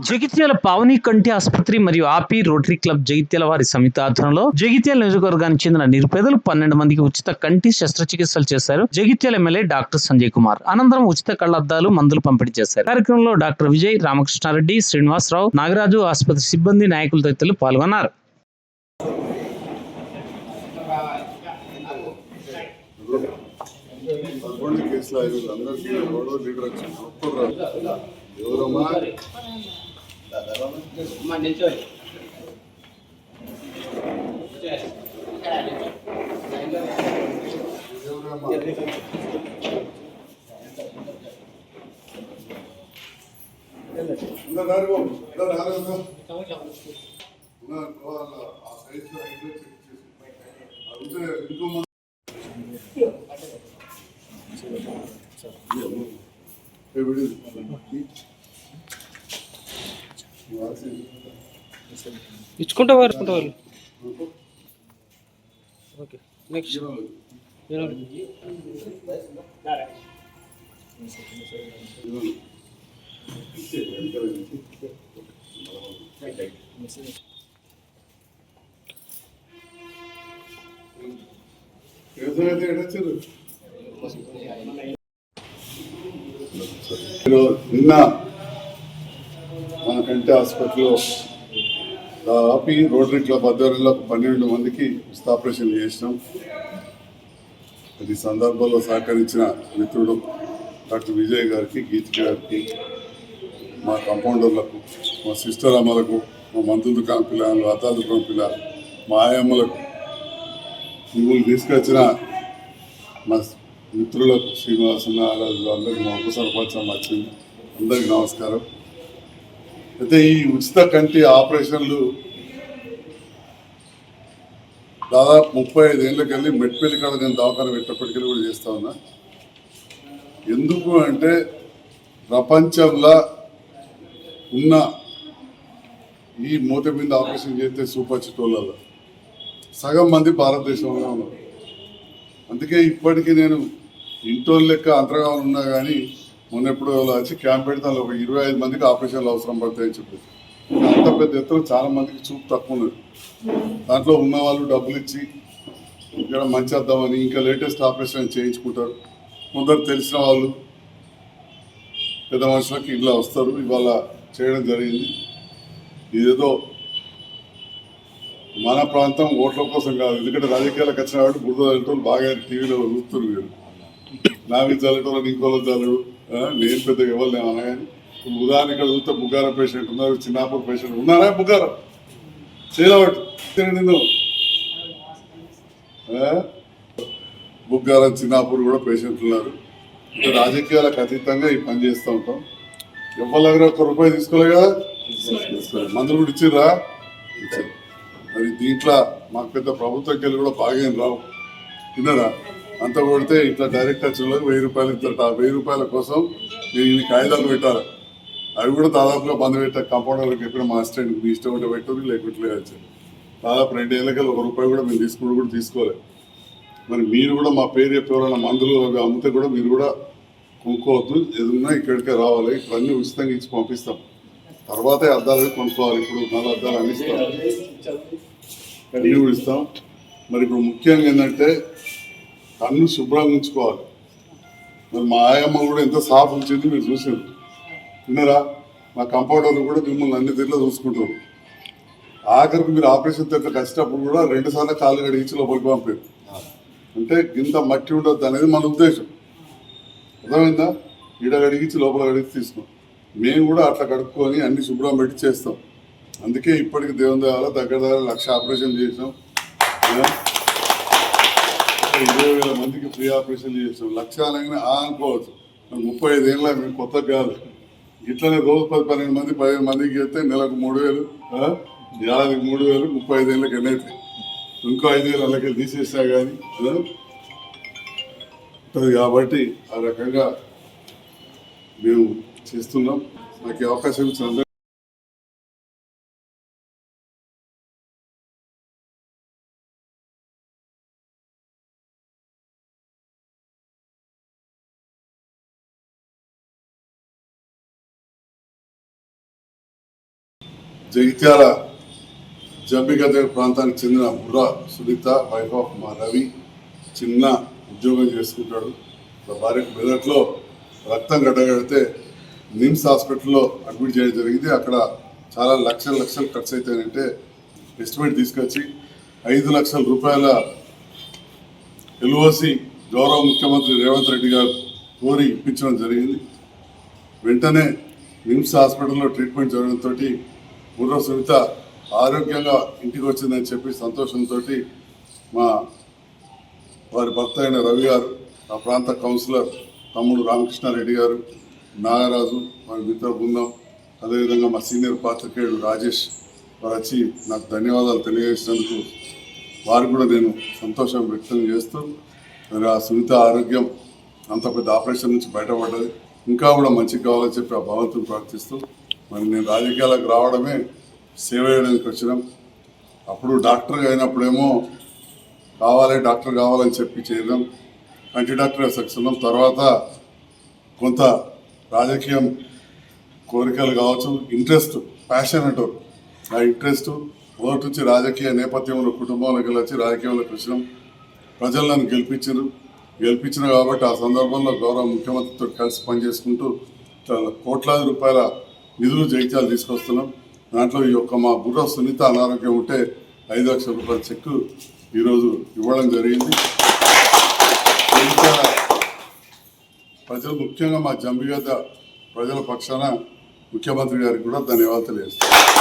జగిత్యాల పావని కంటి ఆసుపత్రి మరియు ఆపి రోటరీ క్లబ్ జగిత్యాల వారి సంయుక్త ఆధ్వర్యంలో జగిత్యాల నియోజకవర్గానికి చెందిన నిరుపేదలు 12 మందికి ఉచిత కంటి శస్త్రచికిత్సలు చేశారు. జగిత్యాల ఎమ్మెల్యే డాక్టర్ సంజయ్ కుమార్ అనంతరం ఉచిత కళ్లద్దాలు మందులు పంపిణీ చేశారు. కార్యక్రమంలో డాక్టర్ విజయ్, రామకృష్ణారెడ్డి, శ్రీనివాసరావు, నాగరాజు, ఆసుపత్రి సిబ్బంది, నాయకులు తదితరులు పాల్గొన్నారు. ఇచ్చుకుంటా వారుకుంటా వాళ్ళు. ఓకే, నెక్స్ట్ నిన్న మన కంటి హాస్పిటల్లో ఆపి రోటరీ క్లబ్ ఆధ్వర్యంలో 12 మందికి ఉచిత ఆపరేషన్ చేసినాం. అది సందర్భంలో సహకరించిన మిత్రుడు డాక్టర్ విజయ్ గారికి, గీత్ గారికి, మా కంపౌండర్లకు, మా సిస్టర్ అమ్మలకు, మా మందుల దుకాణం పిల్లలు, అద్దాల దుకాణం పిల్లలు, మా ఆయమ్మలకు, మిమ్మల్ని తీసుకొచ్చిన మా మిత్రులకు, శ్రీనివాస, నాగరాజు, అందరికీ మా ఉప సర్పంచం వచ్చింది, అందరికీ నమస్కారం. అయితే ఈ ఉచిత కంటి ఆపరేషన్లు దాదాపు 35 ఏళ్ళకి వెళ్ళి మెట్పల్లి కాడ నేను దవాఖాన పెట్టినప్పటికీ కూడా చేస్తా ఉన్నా. ఎందుకు అంటే ప్రపంచంలో ఉన్న ఈ మూత మీద ఆపరేషన్ చేస్తే సూపర్చిటోళ్ళలో సగం మంది భారతదేశంలో ఉన్నారు. అందుకే ఇప్పటికీ నేను ఇంటోళ్ళ లెక్క అంతర్గానం ఉన్నా కానీ మొన్న ఎప్పుడు వచ్చి క్యాంప్ పెడితే ఒక 25 మందికి ఆపరేషన్లు అవసరం పడతాయని చెప్పేసి అంత పెద్ద ఎత్తున చాలా మందికి చూపు తక్కువ ఉన్నది. దాంట్లో ఉన్న వాళ్ళు డబ్బులు ఇచ్చి ఇక్కడ మంచి వద్దామని ఇంకా లేటెస్ట్ ఆపరేషన్ చేయించుకుంటారు. కొందరు తెలిసిన వాళ్ళు పెద్ద మనుషులకి ఇలా వస్తారు. ఇవాళ చేయడం జరిగింది. ఇదేదో మన ప్రాంతం ఓట్ల కోసం కాదు, ఎందుకంటే రాజకీయాలకు వచ్చిన వాడు బురద చల్లటోళ్ళు బాగా టీవీలో చూస్తున్నారు. మీరు నావి చల్లటోళ్ళు ఇంకోళ్ళు చల్లడు, నేను పెద్దగా ఇవ్వలేము అన్నా. కానీ ఉదాహరణ ఇక్కడ చూస్తే బుగ్గారం పేషెంట్ ఉన్నారు, చిన్నాపూర్ పేషెంట్ ఉన్నారా, బుగ్గారం చేయలేవాడు నిన్ను బుగ్గారం, చిన్నాపూర్ కూడా పేషెంట్లు ఉన్నారు. రాజకీయాలకు అతీతంగా ఈ పని చేస్తూ ఉంటాం. ఎవరి దగ్గర ₹1 తీసుకోలే కదా, మందులు కూడా ఇచ్చిర్రా, ఇచ్చారు. మరి దీంట్లో మాకు పెద్ద ప్రభుత్వం వెళ్ళి కూడా బాగా రావు, తిన్నరా అంత కొడితే ఇట్లా డైరెక్ట్ వచ్చిన ₹1000 ఇస్తారట. ఆ ₹1000 కోసం నేను ఇన్ని కాగితాలు పెట్టాలి. అవి కూడా దాదాపుగా బంద్ పెట్టా. కంపౌండర్లకు చెప్పిన మా అసిస్టెంట్ మీ ఇష్టం ఉంటే పెట్టరు, లేకుంటే వచ్చారు. దాదాపు 2 ఏళ్ళకి ₹1 కూడా మేము తీసుకుని కూడా తీసుకోలేదు. మరి మీరు కూడా మా పేరు చెప్పి ఎవరైనా మందులు అవి అమ్మితే కూడా మీరు కూడా కొనుక్కోవద్దు, ఏదన్నా ఇక్కడికే రావాలి. ఇవన్నీ ఉచితంగా ఇచ్చి పంపిస్తాం. తర్వాతే అద్దాలు కొనుక్కోవాలి. ఇప్పుడు 4 అద్దాలు అన్ని ఇస్తాం, అన్నీ కూడా ఇస్తాం. మరి ఇప్పుడు ముఖ్యంగా ఏంటంటే కన్ను శుభ్రంగా ఉంచుకోవాలి. మరి మా ఆయమ్మ కూడా ఎంత సాఫ్ ఉంచింది మీరు చూసారు, విన్నారా. మా కంపౌండర్లు కూడా మిమ్మల్ని అన్ని తీరులో చూసుకుంటారు. ఆఖరికి మీరు ఆపరేషన్ దగ్గర వచ్చినప్పుడు కూడా 2 సార్లు కాళ్ళు కడిగించి లోపలికి పంపారు. అంటే ఇంత మట్టి ఉండొద్దు అనేది మన ఉద్దేశం, అర్థమైందా. ఈడ కడిగించి లోపల కడిగి తీసుకోం. మేము కూడా అట్లా కడుక్కొని అన్ని శుభ్రం పెట్టి చేస్తాం. అందుకే ఇప్పటికి దేవుని దేవాల దగ్గర 1,00,000 ఆపరేషన్ చేసాం. 20,000 మందికి ఫ్రీ ఆపరేషన్ చేసాం. 1,00,000 అనగానే అనుకోవచ్చు, 35 ఏళ్ళ మేము కొత్త కాదు. ఇట్లనే రోజు 10-12 మంది 15 మందికి చేస్తే నెలకు 3,000, ఏడాదికి 3,000, 35 ఏళ్ళకి ఎన్నైతే ఇంకో 5,000 అలాగే తీసేసినా కానీ ఉంటుంది. కాబట్టి ఆ రకంగా మేము చేస్తున్నాం. నాకు అవకాశం ఇచ్చిన జగిత్యాల జంబిగద్ద ప్రాంతానికి చెందిన బుర్రా సునీత వైఫ్ ఆఫ్ మా రవి చిన్న ఉద్యోగం చేసుకుంటాడు. భార్యకు మెదట్లో రక్తం గడ్డగడితే నిమ్స్ హాస్పిటల్లో అడ్మిట్ చేయడం జరిగింది. అక్కడ చాలా లక్షలు ఖర్చు అవుతాయంటే ఎస్టిమేట్ తీసుకొచ్చి 5 లక్షల రూపాయల ఎల్ఓసి గౌరవ ముఖ్యమంత్రి రేవంత్ రెడ్డి గారు కోరి ఇప్పించడం జరిగింది. వెంటనే నిమ్స్ హాస్పిటల్లో ట్రీట్మెంట్ జరగడంతో బుర్ర సునీత ఆరోగ్యంగా ఇంటికి వచ్చిందని చెప్పి సంతోషంతో మా వారి భర్త అయిన రవి గారు, ఆ ప్రాంత కౌన్సిలర్ తమ్ముడు రామకృష్ణారెడ్డి గారు, నాగరాజు, వారి మిత్ర బృందం, అదేవిధంగా మా సీనియర్ పాత్రికేయుడు రాజేష్ వారు వచ్చి నాకు ధన్యవాదాలు తెలియజేసినందుకు వారు కూడా నేను సంతోషం వ్యక్తం చేస్తూ మరి ఆ సునీత ఆరోగ్యం అంత పెద్ద ఆపరేషన్ నుంచి బయటపడ్డది, ఇంకా కూడా మంచిగా కావాలని చెప్పి ఆ భగవంతుని ప్రార్థిస్తూ మరి నేను రాజకీయాలకు రావడమే సేవ చేయడానికి వచ్చినాం. అప్పుడు డాక్టర్గా అయినప్పుడేమో డాక్టర్ కావాలని చెప్పి చేయడం, కంటి డాక్టర్గా సక్సెస్ ఉన్నాం. తర్వాత కొంత రాజకీయం కోరికలు కావచ్చు, ఇంట్రెస్ట్, ప్యాషన్ అంటారు, ఆ ఇంట్రెస్ట్ మొదటి నుంచి రాజకీయ నేపథ్యంలో కుటుంబంలోకి వచ్చి రాజకీయంలోకి వచ్చినాం. ప్రజలు నన్ను గెలిపించిన కాబట్టి ఆ సందర్భంలో గౌరవ ముఖ్యమంత్రితో కలిసి పనిచేసుకుంటూ కోట్లాది రూపాయల నిధులు జగిత్యాలు తీసుకొస్తున్నాం. దాంట్లో ఈ యొక్క మా బుర్ర సునీత అనారోగ్యం ఉంటే 5 లక్షల రూపాయల చెక్కు ఈరోజు ఇవ్వడం జరిగింది. ప్రజలు ముఖ్యంగా మా జంబిగద్ద ప్రజల పక్షాన ముఖ్యమంత్రి గారికి కూడా ధన్యవాదాలు తెలియజేస్తాను.